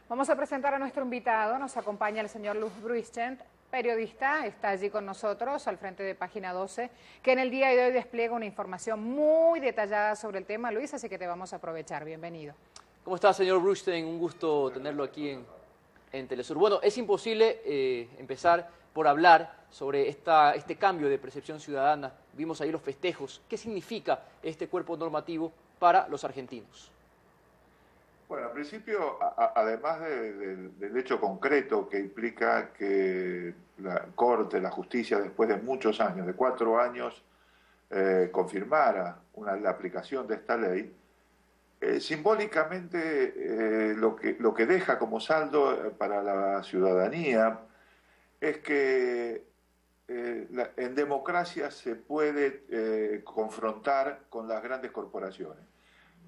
Vamos a presentar a nuestro invitado, nos acompaña el señor Luis Bruischent, periodista, está allí con nosotros al frente de Página 12, que en el día de hoy despliega una información muy detallada sobre el tema, Luis, así que te vamos a aprovechar. Bienvenido. ¿Cómo está, señor Bruischent? Un gusto tenerlo aquí en Telesur. Bueno, es imposible empezar por hablar sobre este cambio de percepción ciudadana. Vimos ahí los festejos. ¿Qué significa este cuerpo normativo para los argentinos? Bueno, al principio, además del hecho concreto que implica que la Corte, la justicia, después de muchos años, de 4 años, confirmara la aplicación de esta ley, simbólicamente lo que deja como saldo para la ciudadanía es que en democracia se puede confrontar con las grandes corporaciones.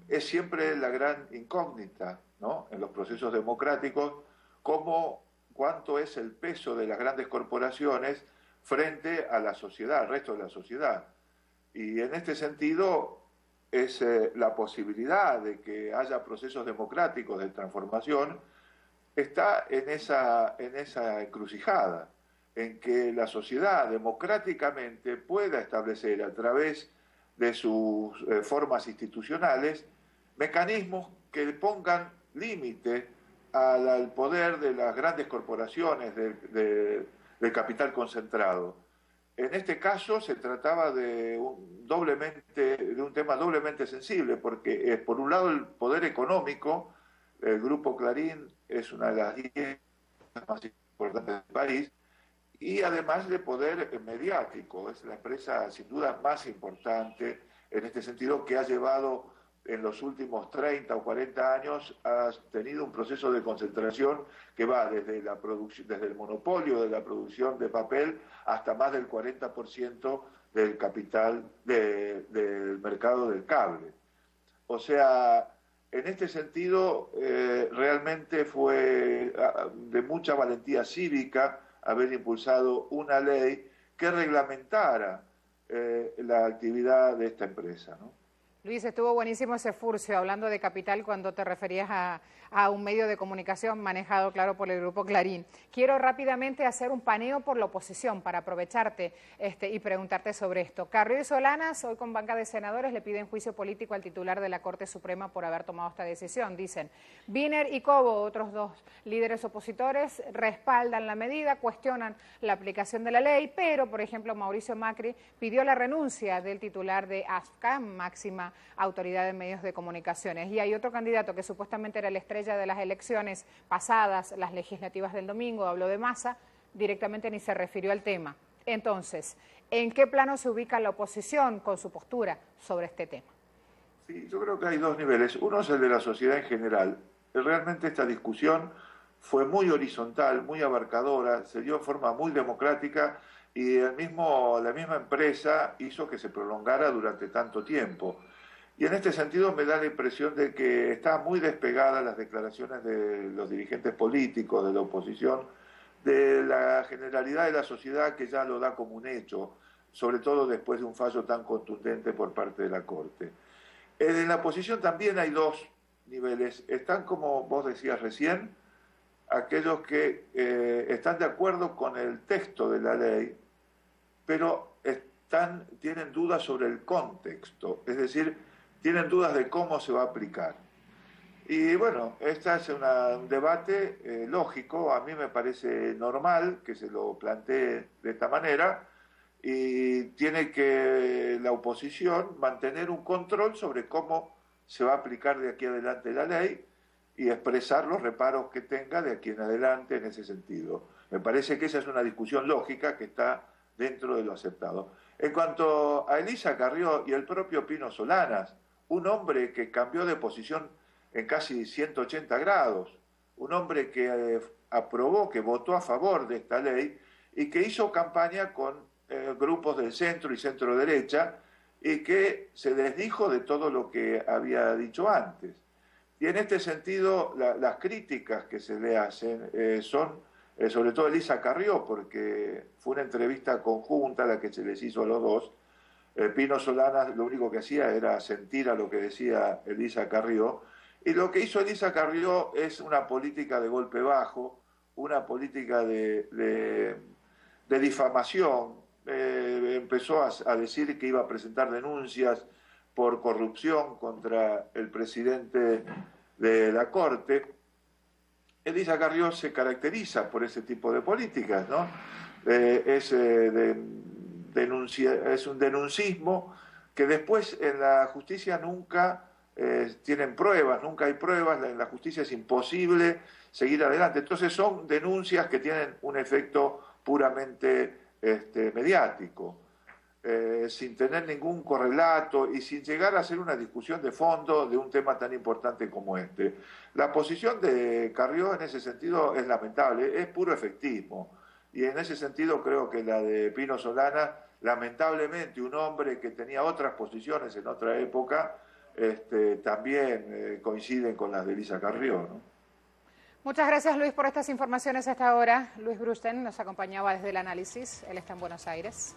Es siempre la gran incógnita, ¿no?, en los procesos democráticos, cuánto es el peso de las grandes corporaciones frente a la sociedad, al resto de la sociedad. Y en este sentido es la posibilidad de que haya procesos democráticos de transformación está en esa encrucijada, en que la sociedad democráticamente pueda establecer a través de sus formas institucionales mecanismos que pongan límite al poder de las grandes corporaciones del capital concentrado. En este caso se trataba de un tema doblemente sensible, porque por un lado el poder económico, el Grupo Clarín es una de las 10 más importantes del país, y además de poder mediático, es la empresa sin duda más importante en este sentido, que ha llevado en los últimos 30 o 40 años, ha tenido un proceso de concentración que va desde el monopolio de la producción de papel hasta más del 40% del capital del mercado del cable. O sea, en este sentido, realmente fue de mucha valentía cívica haber impulsado una ley que reglamentara la actividad de esta empresa, ¿no? Luis, estuvo buenísimo ese furcio hablando de capital cuando te referías a un medio de comunicación manejado, claro, por el Grupo Clarín. Quiero rápidamente hacer un paneo por la oposición para aprovecharte y preguntarte sobre esto. Carrió y Solanas, hoy con banca de senadores, le piden juicio político al titular de la Corte Suprema por haber tomado esta decisión. Dicen, Wiener y Cobo, otros 2 líderes opositores, respaldan la medida, cuestionan la aplicación de la ley, pero, por ejemplo, Mauricio Macri pidió la renuncia del titular de AFCA, máxima autoridad de medios de comunicaciones. Y hay otro candidato que supuestamente era la estrella de las elecciones pasadas, las legislativas del domingo, habló de Massa, directamente ni se refirió al tema. Entonces, ¿en qué plano se ubica la oposición con su postura sobre este tema? Sí, yo creo que hay 2 niveles. Uno es el de la sociedad en general. Realmente esta discusión fue muy horizontal, muy abarcadora, se dio de forma muy democrática y la misma empresa hizo que se prolongara durante tanto tiempo. Y en este sentido me da la impresión de que están muy despegadas las declaraciones de los dirigentes políticos, de la oposición, de la generalidad de la sociedad, que ya lo da como un hecho, sobre todo después de un fallo tan contundente por parte de la Corte. En la oposición también hay 2 niveles. Están, como vos decías recién, aquellos que están de acuerdo con el texto de la ley, pero tienen dudas sobre el contexto, es decir, tienen dudas de cómo se va a aplicar. Y bueno, este es un debate lógico, a mí me parece normal que se lo plantee de esta manera, y tiene que la oposición mantener un control sobre cómo se va a aplicar de aquí adelante la ley y expresar los reparos que tenga de aquí en adelante en ese sentido. Me parece que esa es una discusión lógica que está dentro de lo aceptado. En cuanto a Elisa Carrió y el propio Pino Solanas, un hombre que cambió de posición en casi 180 grados, un hombre que aprobó, que votó a favor de esta ley y que hizo campaña con grupos del centro y centro derecha y que se desdijo de todo lo que había dicho antes. Y en este sentido, las críticas que se le hacen son sobre todo Elisa Carrió, porque fue una entrevista conjunta la que se les hizo a los 2. Pino Solanas lo único que hacía era asentir a lo que decía Elisa Carrió, Y lo que hizo Elisa Carrió es una política de golpe bajo, una política de difamación. Empezó a decir que iba a presentar denuncias por corrupción contra el presidente de la Corte. Elisa Carrió se caracteriza por ese tipo de políticas, ¿no? Es un denuncismo que después en la justicia nunca tienen pruebas, nunca hay pruebas, en la justicia es imposible seguir adelante. Entonces son denuncias que tienen un efecto puramente mediático, sin tener ningún correlato y sin llegar a hacer una discusión de fondo de un tema tan importante como este. La posición de Carrió en ese sentido es lamentable, es puro efectismo. Y en ese sentido creo que la de Pino Solana, lamentablemente un hombre que tenía otras posiciones en otra época, también coinciden con las de Elisa Carrió, ¿no? Muchas gracias, Luis, por estas informaciones hasta ahora. Luis Brusten nos acompañaba desde el análisis. Él está en Buenos Aires.